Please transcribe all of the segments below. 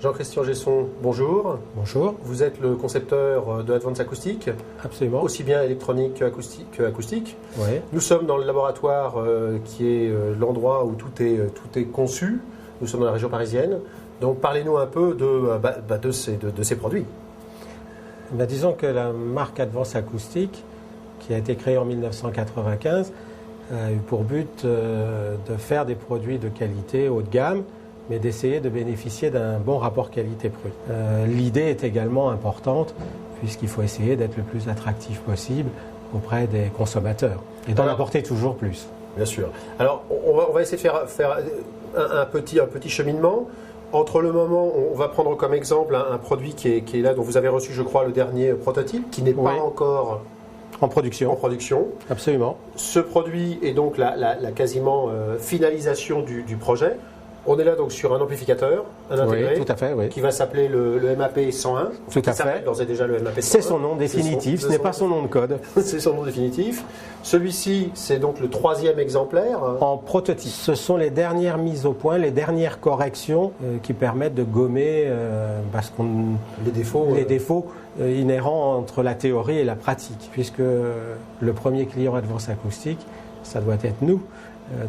Jean-Christian Gesson, bonjour. Bonjour. Vous êtes le concepteur de Advance Acoustic. Absolument. Aussi bien électronique qu'acoustique. Oui. Nous sommes dans le laboratoire qui est l'endroit où tout est conçu. Nous sommes dans la région parisienne. Donc parlez-nous un peu de ces produits. Disons que la marque Advance Acoustic, qui a été créée en 1995, a eu pour but de faire des produits de qualité haut de gamme, mais d'essayer de bénéficier d'un bon rapport qualité-prix. L'idée est également importante, puisqu'il faut essayer d'être le plus attractif possible auprès des consommateurs et d'en apporter toujours plus. Bien sûr. Alors, on va essayer de faire un petit cheminement. Entre le moment, on va prendre comme exemple un produit qui est là, dont vous avez reçu, je crois, le dernier prototype, qui n'est pas encore en production. Absolument. Ce produit est donc la quasiment finalisation du projet. On est là donc sur un amplificateur, un intégré, tout à fait, oui. Qui va s'appeler le MAP 101. Tout à fait. D'ores et déjà le MAP 101. C'est son nom définitif, ce n'est pas son nom de code. C'est son nom définitif. Celui-ci, c'est donc le 3e exemplaire. En prototype. Ce sont les dernières mises au point, les dernières corrections qui permettent de gommer les défauts inhérents entre la théorie et la pratique. Puisque le premier client Advance Acoustic, ça doit être nous.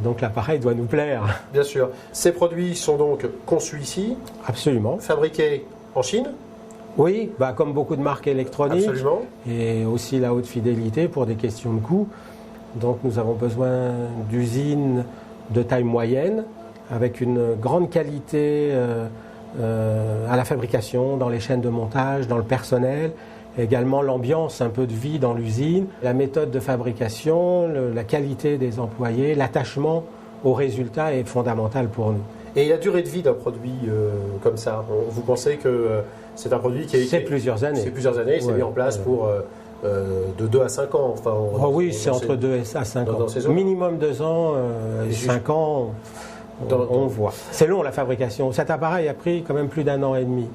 Donc l'appareil doit nous plaire. Bien sûr. Ces produits sont donc conçus ici. Absolument. Fabriqués en Chine. Oui, comme beaucoup de marques électroniques. Absolument. Et aussi la haute fidélité pour des questions de coût. Donc nous avons besoin d'usines de taille moyenne avec une grande qualité à la fabrication, dans les chaînes de montage, dans le personnel. Également l'ambiance, un peu de vie dans l'usine, la méthode de fabrication, la qualité des employés, l'attachement au résultat est fondamental pour nous. Et la durée de vie d'un produit comme ça, vous pensez que c'est un produit qui c'est plusieurs années. C'est plusieurs années, c'est mis en place pour de 2 à 5 ans. Enfin, oui, c'est entre 2 à 5 ans. Minimum 2 ans, 5 ans, on voit. C'est long la fabrication. Cet appareil a pris quand même plus d'1 an et demi.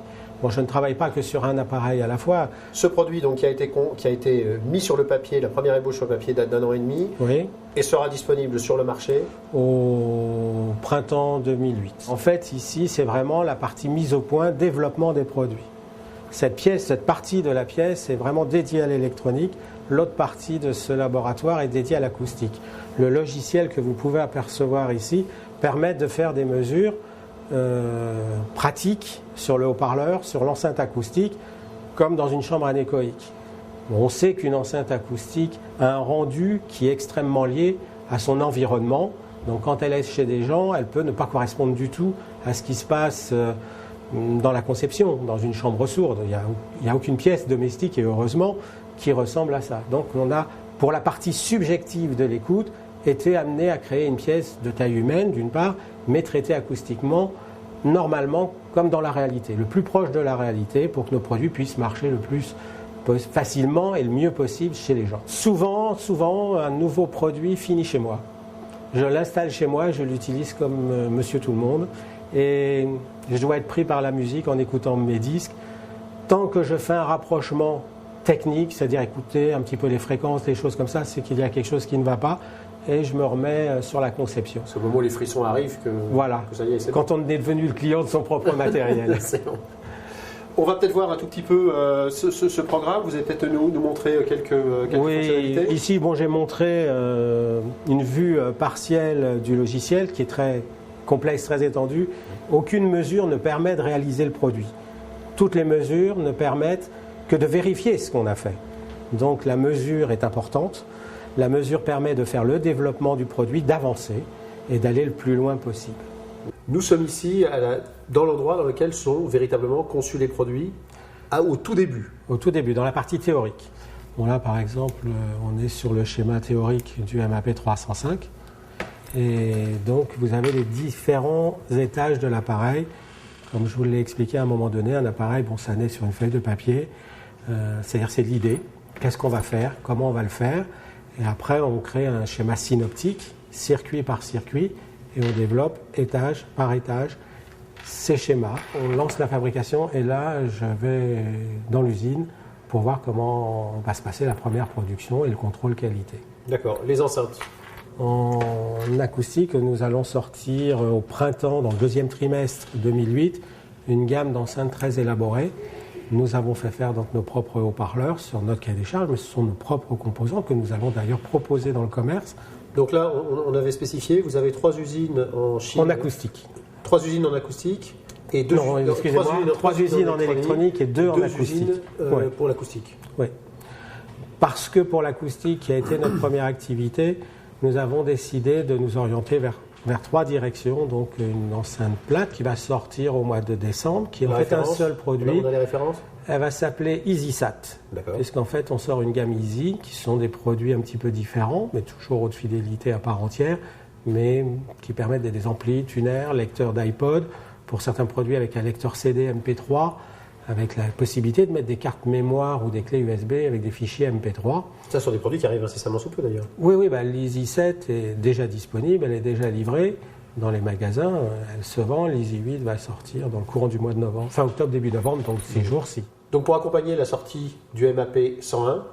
Bon, je ne travaille pas que sur un appareil à la fois. Ce produit donc, qui a été mis sur le papier, la première ébauche sur le papier date d'1 an et demi, oui. Et sera disponible sur le marché au printemps 2008. En fait, ici, c'est vraiment la partie mise au point, développement des produits. Cette partie de la pièce est vraiment dédiée à l'électronique. L'autre partie de ce laboratoire est dédiée à l'acoustique. Le logiciel que vous pouvez apercevoir ici permet de faire des mesures pratique sur le haut-parleur, sur l'enceinte acoustique, comme dans une chambre anéchoïque. On sait qu'une enceinte acoustique a un rendu qui est extrêmement lié à son environnement. Donc quand elle est chez des gens, elle peut ne pas correspondre du tout à ce qui se passe dans la conception, dans une chambre sourde. Il n'y a aucune pièce domestique, et heureusement, qui ressemble à ça. Donc on a, pour la partie subjective de l'écoute, été amené à créer une pièce de taille humaine, d'une part, mais traitée acoustiquement, normalement, comme dans la réalité, le plus proche de la réalité, pour que nos produits puissent marcher le plus facilement et le mieux possible chez les gens. Souvent, un nouveau produit finit chez moi. Je l'installe chez moi, je l'utilise comme monsieur tout le monde, et je dois être pris par la musique en écoutant mes disques. Tant que je fais un rapprochement technique, c'est-à-dire écouter un petit peu les fréquences, les choses comme ça, c'est qu'il y a quelque chose qui ne va pas. Et je me remets sur la conception. C'est au moment où les frissons arrivent que ça y est, c'est quand on est devenu le client de son propre matériel. C'est bon. On va peut-être voir un tout petit peu ce programme. Vous allez peut-être nous montrer quelques fonctionnalités. Ici, j'ai montré une vue partielle du logiciel qui est très complexe, très étendue. Aucune mesure ne permet de réaliser le produit. Toutes les mesures ne permettent que de vérifier ce qu'on a fait. Donc la mesure est importante. La mesure permet de faire le développement du produit, d'avancer et d'aller le plus loin possible. Nous sommes ici dans l'endroit dans lequel sont véritablement conçus les produits au tout début. Au tout début, dans la partie théorique. Bon, là, par exemple, on est sur le schéma théorique du MAP 305. Et donc, vous avez les différents étages de l'appareil. Comme je vous l'ai expliqué à un moment donné, un appareil, ça naît sur une feuille de papier. C'est-à-dire, c'est l'idée. Qu'est-ce qu'on va faire? Comment on va le faire? Et après, on crée un schéma synoptique, circuit par circuit, et on développe étage par étage ces schémas. On lance la fabrication et là, je vais dans l'usine pour voir comment va se passer la première production et le contrôle qualité. D'accord. Les enceintes? En acoustique, nous allons sortir au printemps, dans le 2e trimestre 2008, une gamme d'enceintes très élaborée. Nous avons fait faire donc nos propres haut-parleurs sur notre cahier des charges, mais ce sont nos propres composants que nous allons d'ailleurs proposer dans le commerce. Donc là, on avait spécifié, vous avez 3 usines en Chine. En acoustique. 3 usines en acoustique et 2 3 usines en électronique et 2 en acoustique. Pour l'acoustique. Oui. Parce que pour l'acoustique, qui a été notre première activité, nous avons décidé de nous orienter vers 3 directions. Donc une enceinte plate qui va sortir au mois de décembre, qui est en fait un seul produit. On a les références. Elle va s'appeler EasySat. Puisqu'en fait, on sort une gamme Easy, qui sont des produits un petit peu différents, mais toujours haute fidélité à part entière, mais qui permettent des amplis, tuners, lecteurs d'iPod, pour certains produits avec un lecteur CD MP3, avec la possibilité de mettre des cartes mémoire ou des clés USB avec des fichiers MP3. Ça, ce sont des produits qui arrivent incessamment sous peu d'ailleurs. Oui, l'Easy7 est déjà disponible, elle est déjà livrée dans les magasins, elle se vend. L'Easy8 va sortir dans le courant du mois de novembre, fin octobre, début novembre, donc ces jours-ci. Donc pour accompagner la sortie du MAP 101,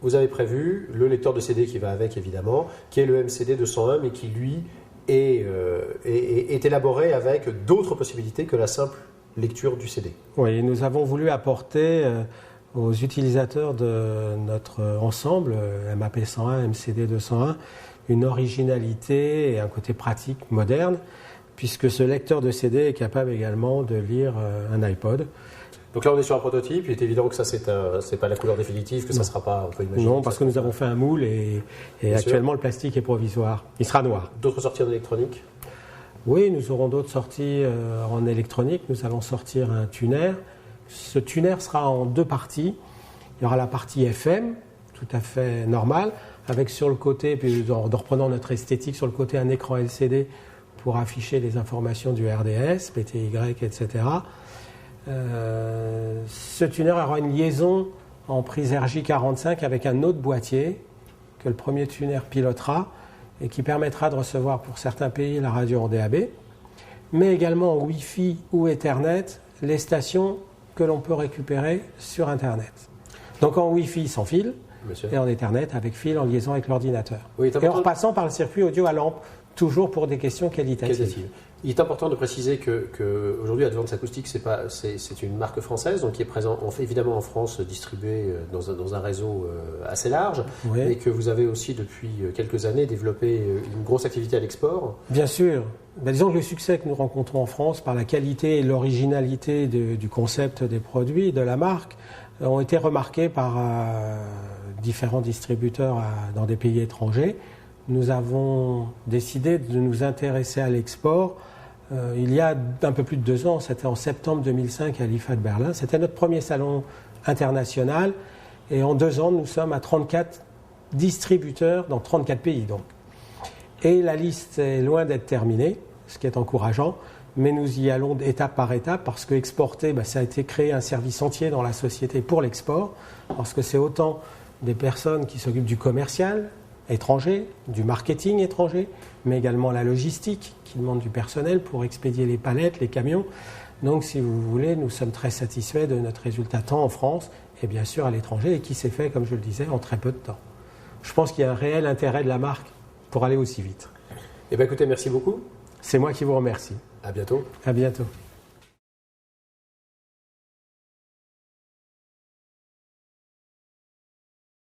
vous avez prévu le lecteur de CD qui va avec évidemment, qui est le MCD 201, mais qui lui est élaboré avec d'autres possibilités que la simple lecture du CD. Oui, nous avons voulu apporter aux utilisateurs de notre ensemble, MAP 101, MCD 201, une originalité et un côté pratique moderne, puisque ce lecteur de CD est capable également de lire un iPod. Donc là, on est sur un prototype. Il est évident que ça, c'est pas la couleur définitive, que ça ne sera pas, on peut imaginer. Non, parce que nous avons fait un moule et actuellement, le plastique est provisoire. Il sera noir. D'autres sorties en électronique? Oui, nous aurons d'autres sorties en électronique. Nous allons sortir un tuner. Ce tuner sera en 2 parties. Il y aura la partie FM, tout à fait normale, avec sur le côté, puis en reprenant notre esthétique, sur le côté un écran LCD pour afficher les informations du RDS, PTY, etc. Ce tuner aura une liaison en prise RJ45 avec un autre boîtier que le premier tuner pilotera et qui permettra de recevoir pour certains pays la radio en DAB, mais également en Wi-Fi ou Ethernet les stations que l'on peut récupérer sur Internet. Donc en Wi-Fi sans fil et en Ethernet avec fil en liaison avec l'ordinateur. Oui, et en repassant par le circuit audio à lampe, toujours pour des questions qualitatives. Il est important de préciser que aujourd'hui Advance Acoustic c'est une marque française donc qui est présente évidemment en France, distribuée dans un réseau assez large, et que vous avez aussi depuis quelques années développé une grosse activité à l'export. Bien sûr. Disons que le succès que nous rencontrons en France par la qualité et l'originalité du concept des produits, de la marque, ont été remarqués par différents distributeurs dans des pays étrangers. Nous avons décidé de nous intéresser à l'export il y a un peu plus de 2 ans, c'était en septembre 2005 à l'IFA de Berlin. C'était notre premier salon international et en 2 ans, nous sommes à 34 distributeurs dans 34 pays. Donc. Et la liste est loin d'être terminée, ce qui est encourageant, mais nous y allons étape par étape parce que exporter, ça a été créé un service entier dans la société pour l'export, parce que c'est autant des personnes qui s'occupent du commercial étranger, du marketing étranger, mais également la logistique qui demande du personnel pour expédier les palettes, les camions. Donc si vous voulez, nous sommes très satisfaits de notre résultat tant en France et bien sûr à l'étranger et qui s'est fait, comme je le disais, en très peu de temps. Je pense qu'il y a un réel intérêt de la marque pour aller aussi vite. Eh bien écoutez, merci beaucoup. C'est moi qui vous remercie. À bientôt. À bientôt.